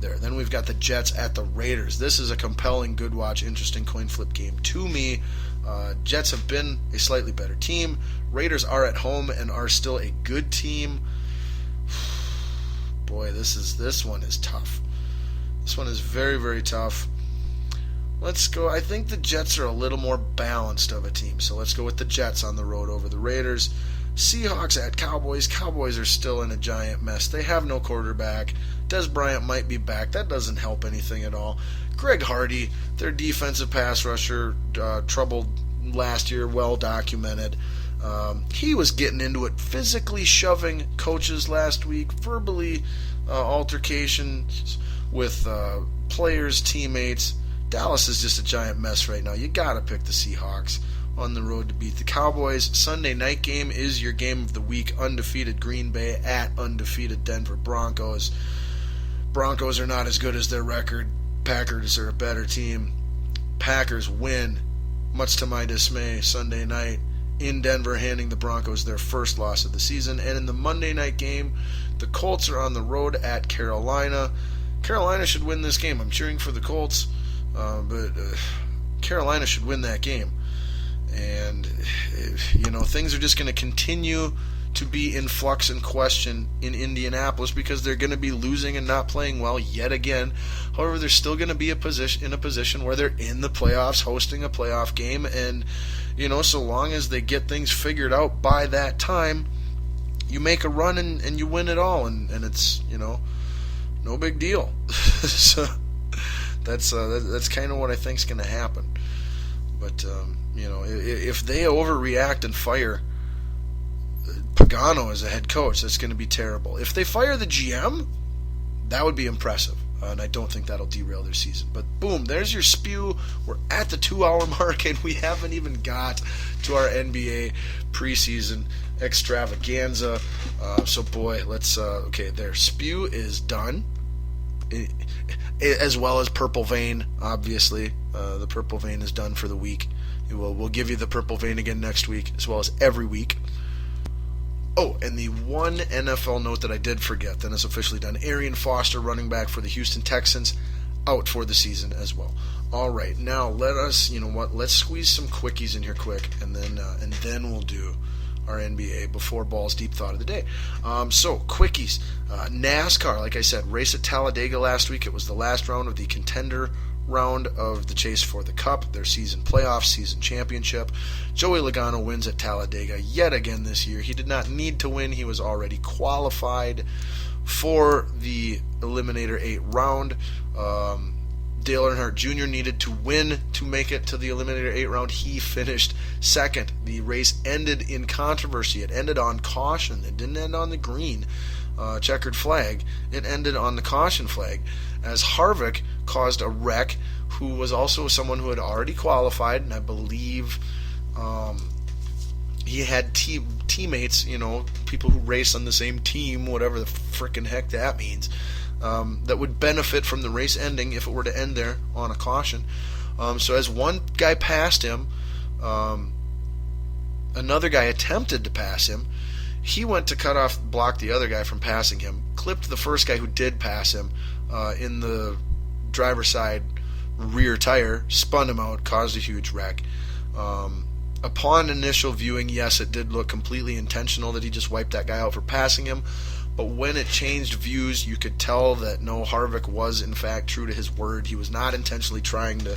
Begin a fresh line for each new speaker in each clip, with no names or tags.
road there. Then we've got the Jets at the Raiders. This is a compelling, good watch, interesting coin flip game to me. Jets have been a slightly better team. Raiders are at home and are still a good team. Boy, this one is tough. This one is very, very tough. Let's go. I think the Jets are a little more balanced of a team, so let's go with the Jets on the road over the Raiders. Seahawks at Cowboys. Cowboys are still in a giant mess. They have no quarterback. Dez Bryant might be back. That doesn't help anything at all. Greg Hardy, their defensive pass rusher, troubled last year, well documented. He was getting into it, physically shoving coaches last week, verbally altercations with players, teammates. Dallas is just a giant mess right now. You got to pick the Seahawks on the road to beat the Cowboys. Sunday night game is your game of the week. Undefeated Green Bay at undefeated Denver Broncos. Broncos are not as good as their record. Packers are a better team. Packers win, much to my dismay, Sunday night in Denver, handing the Broncos their first loss of the season. And in the Monday night game, the Colts are on the road at Carolina. Carolina should win this game. I'm cheering for the Colts. But Carolina should win that game. And, things are just going to continue to be in flux and question in Indianapolis because they're going to be losing and not playing well yet again. However, they're still going to be in a position where they're in the playoffs, hosting a playoff game. And, so long as they get things figured out by that time, you make a run and you win it all. And it's, no big deal. So that's kind of what I think is going to happen. But if they overreact and fire Pagano as a head coach, that's going to be terrible. If they fire the GM, that would be impressive, and I don't think that'll derail their season. But boom, there's your spew. We're at the 2-hour mark, and we haven't even got to our NBA preseason extravaganza. So boy, let's their spew is done. As well as Purple Vein, obviously. The Purple Vein is done for the week. We'll give you the Purple Vein again next week, as well as every week. Oh, and the one NFL note that I did forget, then it's officially done. Arian Foster, running back for the Houston Texans, out for the season as well. All right, now let's squeeze some quickies in here quick, and then we'll do our NBA before Ball's deep thought of the day. So quickies, NASCAR, like I said, race at Talladega last week. It was the last round of the contender round of the chase for the Cup, their season playoff, season championship. Joey Logano wins at Talladega yet again this year. He did not need to win. He was already qualified for the Eliminator 8 round. Dale Earnhardt Jr. needed to win to make it to the Eliminator 8 round. He finished second. The race ended in controversy. It ended on caution. It didn't end on the green checkered flag. It ended on the caution flag as Harvick caused a wreck, who was also someone who had already qualified, and I believe he had teammates, people who race on the same team, whatever the frickin' heck that means, that would benefit from the race ending if it were to end there on a caution. So as one guy passed him, another guy attempted to pass him. He went to block the other guy from passing him, clipped the first guy who did pass him in the driver's side rear tire, spun him out, caused a huge wreck. Upon initial viewing, yes, it did look completely intentional that he just wiped that guy out for passing him. But when it changed views, you could tell that no, Harvick was in fact true to his word. He was not intentionally trying to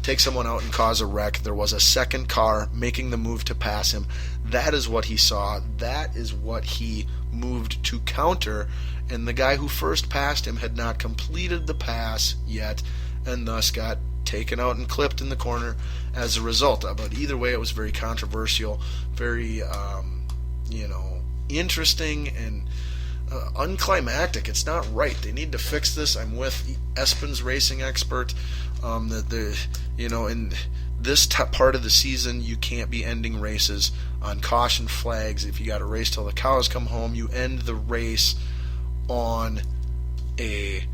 take someone out and cause a wreck. There was a second car making the move to pass him. That is what he saw. That is what he moved to counter. And the guy who first passed him had not completed the pass yet, and thus got taken out and clipped in the corner as a result. But either way, it was very controversial, very, interesting and unclimactic. It's not right. They need to fix this. I'm with Espen's racing expert. In this part of the season, you can't be ending races on caution flags. If you got to race till the cows come home, you end the race on a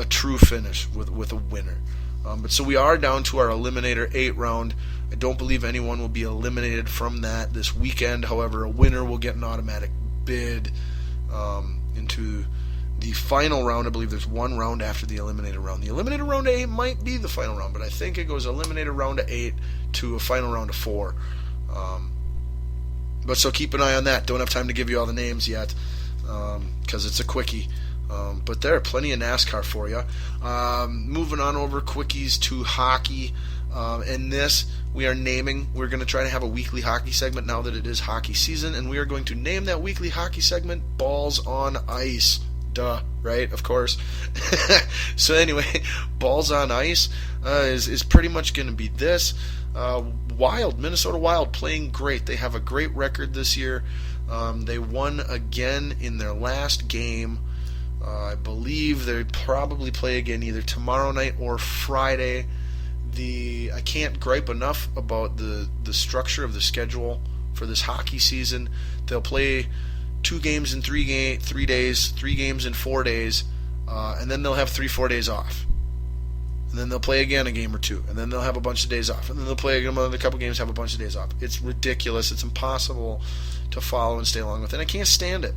true finish with a winner. But so we are down to our Eliminator 8 round. I don't believe anyone will be eliminated from that this weekend. However, a winner will get an automatic bid into The final round, I believe there's one round after the eliminator round. The eliminator round of 8 might be the final round, but I think it goes eliminator round of 8 to a final round of 4. But so keep an eye on that. Don't have time to give you all the names yet because it's a quickie. But there are plenty of NASCAR for you. Moving on over quickies to hockey. In this, we're going to try to have a weekly hockey segment now that it is hockey season, and we are going to name that weekly hockey segment Balls on Ice. Duh, right? Of course. So anyway, Balls on Ice is pretty much going to be this. Minnesota Wild playing great. They have a great record this year. They won again in their last game. I believe they probably play again either tomorrow night or Friday. I can't gripe enough about the structure of the schedule for this hockey season. They'll play 2 games in 3 days, 3 games in 4 days, and then they'll have 3-4 days off. And then they'll play again a game or 2, and then they'll have a bunch of days off, and then they'll play another couple games, have a bunch of days off. It's ridiculous. It's impossible to follow and stay along with, and I can't stand it.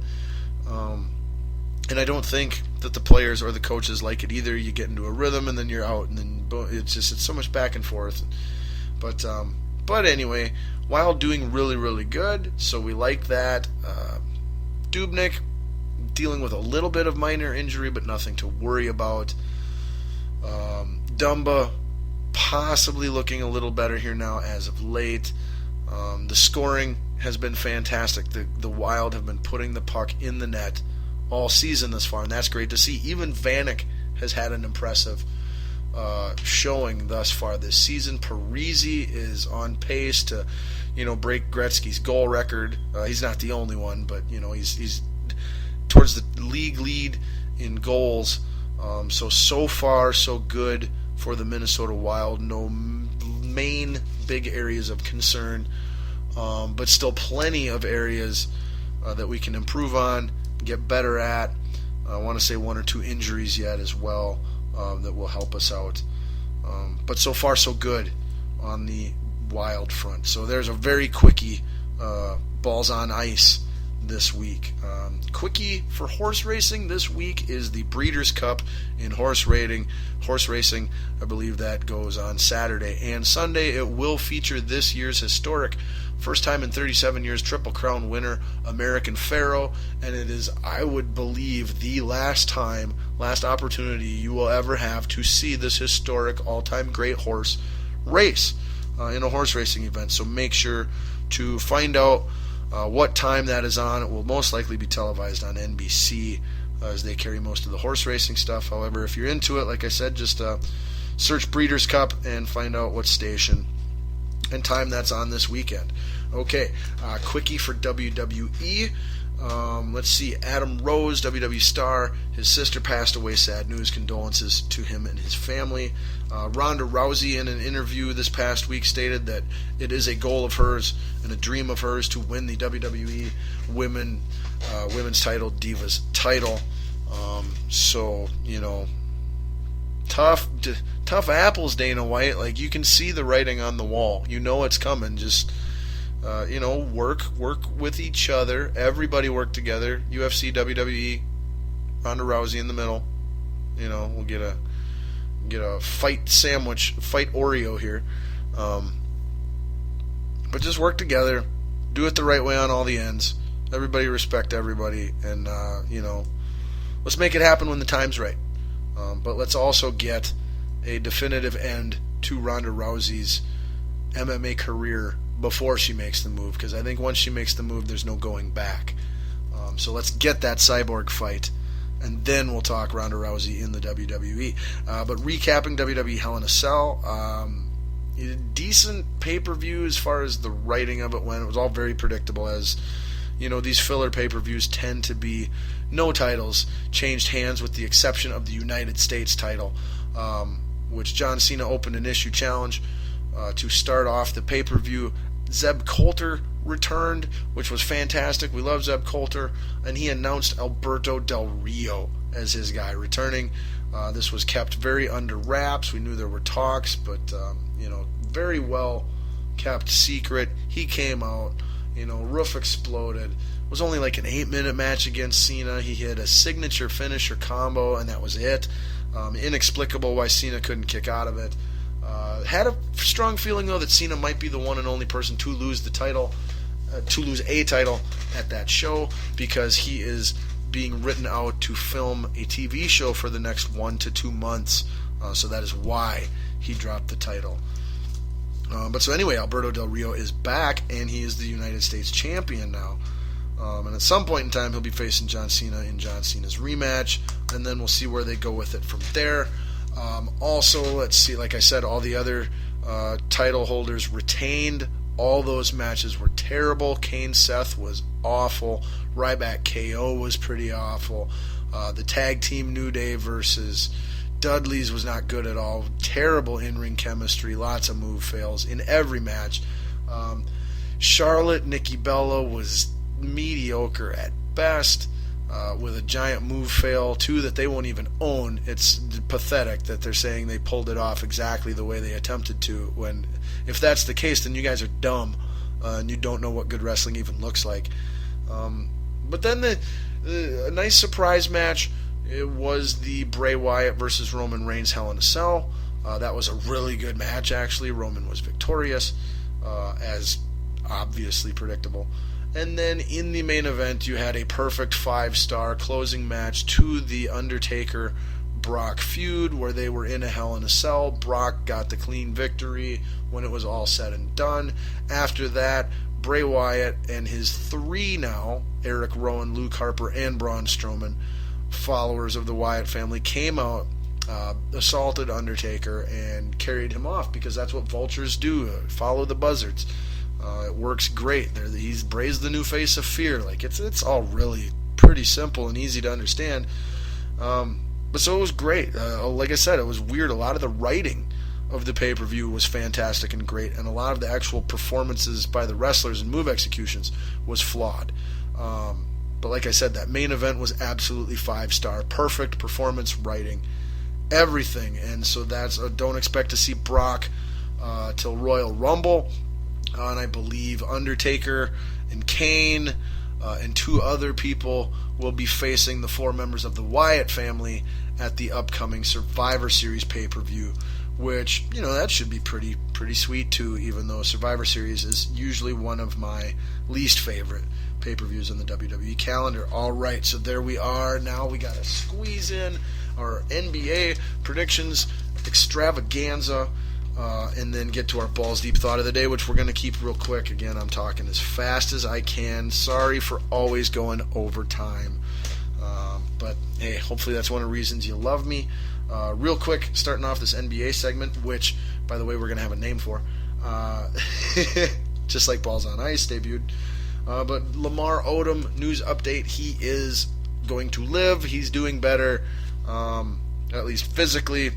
And I don't think that the players or the coaches like it either. You get into a rhythm, and then you're out, and then it's so much back and forth. But anyway, Wild doing really, really good, so we like that. Dubnyk dealing with a little bit of minor injury, but nothing to worry about. Dumba possibly looking a little better here now as of late. The scoring has been fantastic. The Wild have been putting the puck in the net all season thus far, and that's great to see. Even Vanek has had an impressive showing thus far this season. Parise is on pace to, break Gretzky's goal record. He's not the only one, but he's towards the league lead in goals. So far so good for the Minnesota Wild. No main big areas of concern, but still plenty of areas that we can improve on, get better at. I want to say 1 or 2 injuries yet as well that will help us out. But so far so good on the Wild front. So there's a very quickie Balls on Ice this week. Quickie for horse racing this week is the Breeders' Cup in horse racing. I believe that goes on Saturday and Sunday. It will feature this year's historic, first time in 37 years, Triple Crown winner, American Pharoah, and it is, I would believe, the last opportunity you will ever have to see this historic, all-time great horse race in a horse racing event. So make sure to find out what time that is on. It will most likely be televised on NBC as they carry most of the horse racing stuff. However, if you're into it, like I said, just search Breeders' Cup and find out what station and time that's on this weekend. Okay, quickie for WWE. Let's see, Adam Rose, WWE star, his sister passed away. Sad news, condolences to him and his family. Ronda Rousey, in an interview this past week, stated that it is a goal of hers and a dream of hers to win the WWE Women's title, Divas title. So, tough apples, Dana White. Like, you can see the writing on the wall. You know it's coming. Just work with each other. Everybody work together. UFC, WWE, Ronda Rousey in the middle. We'll get a fight sandwich, fight Oreo here. But just work together. Do it the right way on all the ends. Everybody respect everybody, and let's make it happen when the time's right. But let's also get a definitive end to Ronda Rousey's MMA career before she makes the move, because I think once she makes the move, there's no going back. So let's get that Cyborg fight, and then we'll talk Ronda Rousey in the WWE. But recapping WWE Hell in a Cell, decent pay-per-view as far as the writing of it went. It was all very predictable, as these filler pay-per-views tend to be no titles changed hands with the exception of the United States title, which John Cena opened an issue challenge to start off the pay-per-view. Zeb Coulter returned, which was fantastic. We love Zeb Coulter, and he announced Alberto Del Rio as his guy returning. This was kept very under wraps. We knew there were talks, but very well kept secret. He came out Roof exploded. It was only like an 8-minute match against Cena. He hit a signature finisher combo, and that was it. Inexplicable why Cena couldn't kick out of it. Had a strong feeling, though, that Cena might be the one and only person to lose the title, to lose a title at that show, because he is being written out to film a TV show for the next 1 to 2 months. So that is why he dropped the title. But so anyway, Alberto Del Rio is back, and he is the United States champion now. And at some point in time, he'll be facing John Cena in John Cena's rematch, and then we'll see where they go with it from there. Also, let's see, like I said, all the other title holders retained. All those matches were terrible. Kane-Seth was awful. Ryback KO was pretty awful. The tag team New Day versus Dudley's was not good at all. Terrible in-ring chemistry. Lots of move fails in every match. Charlotte, Nikki Bella was mediocre at best, with a giant move fail, too, that they won't even own. It's pathetic that they're saying they pulled it off exactly the way they attempted to, when if that's the case, then you guys are dumb, and you don't know what good wrestling even looks like. But then a nice surprise match, it was the Bray Wyatt versus Roman Reigns Hell in a Cell. That was a really good match, actually. Roman was victorious, as obviously predictable. And then in the main event, you had a perfect 5-star closing match to the Undertaker-Brock feud, where they were in a Hell in a Cell. Brock got the clean victory when it was all said and done. After that, Bray Wyatt and his 3 now, Eric Rowan, Luke Harper, and Braun Strowman, followers of the Wyatt family, came out, assaulted Undertaker, and carried him off, because that's what vultures do, follow the buzzards. It works great. He's Bray's the new face of fear. Like it's all really pretty simple and easy to understand. But so it was great. Like I said, it was weird. A lot of the writing of the pay-per-view was fantastic and great, and a lot of the actual performances by the wrestlers and move executions was flawed. But like I said, that main event was absolutely 5-star. Perfect performance, writing, everything. And so don't expect to see Brock till Royal Rumble. And I believe Undertaker and Kane and 2 other people will be facing the 4 members of the Wyatt family at the upcoming Survivor Series pay-per-view, which, that should be pretty sweet too, even though Survivor Series is usually one of my least favorite pay-per-views on the WWE calendar. All right, so there we are. Now we got to squeeze in our NBA predictions extravaganza, and then get to our Balls Deep Thought of the Day, which we're going to keep real quick. Again, I'm talking as fast as I can. Sorry for always going over time. But, hey, hopefully that's one of the reasons you love me. Real quick, starting off this NBA segment, which, by the way, we're going to have a name for. Just like Balls on Ice debuted. But Lamar Odom, news update, he is going to live. He's doing better, at least physically.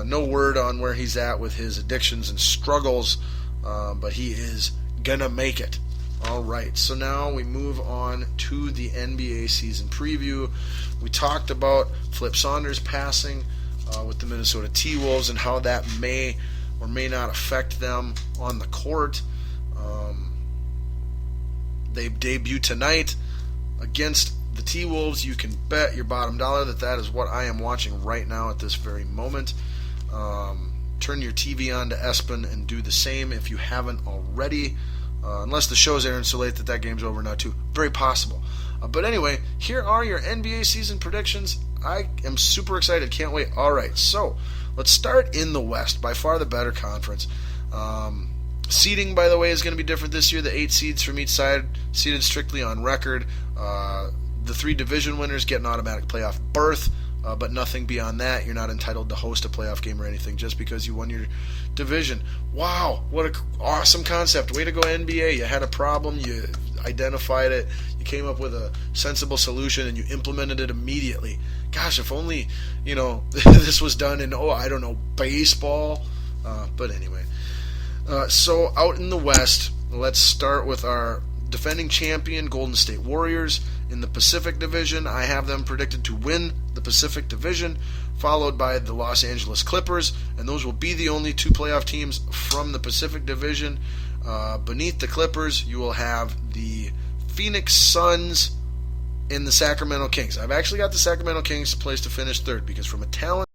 No word on where he's at with his addictions and struggles, but he is gonna make it. All right, so now we move on to the NBA season preview. We talked about Flip Saunders passing with the Minnesota T-Wolves and how that may or may not affect them on the court. They debut tonight against the T-Wolves. You can bet your bottom dollar that is what I am watching right now at this very moment. Turn your TV on to ESPN and do the same if you haven't already. Unless the show's airing so late that game's over now too. Very possible. But anyway, here are your NBA season predictions. I am super excited. Can't wait. All right, so let's start in the West. By far the better conference. Seeding, by the way, is going to be different this year. The 8 seeds from each side seeded strictly on record. The 3 division winners get an automatic playoff berth, but nothing beyond that. You're not entitled to host a playoff game or anything just because you won your division. Wow, what an awesome concept. Way to go, NBA. You had a problem, you identified it, you came up with a sensible solution, and you implemented it immediately. Gosh, if only, this was done in, baseball. But anyway. So out in the West, let's start with our defending champion Golden State Warriors. In the Pacific Division, I have them predicted to win the Pacific Division, followed by the Los Angeles Clippers, and those will be the only 2 playoff teams from the Pacific Division. Beneath the Clippers, you will have the Phoenix Suns and the Sacramento Kings. I've actually got the Sacramento Kings placed to finish third because from a talent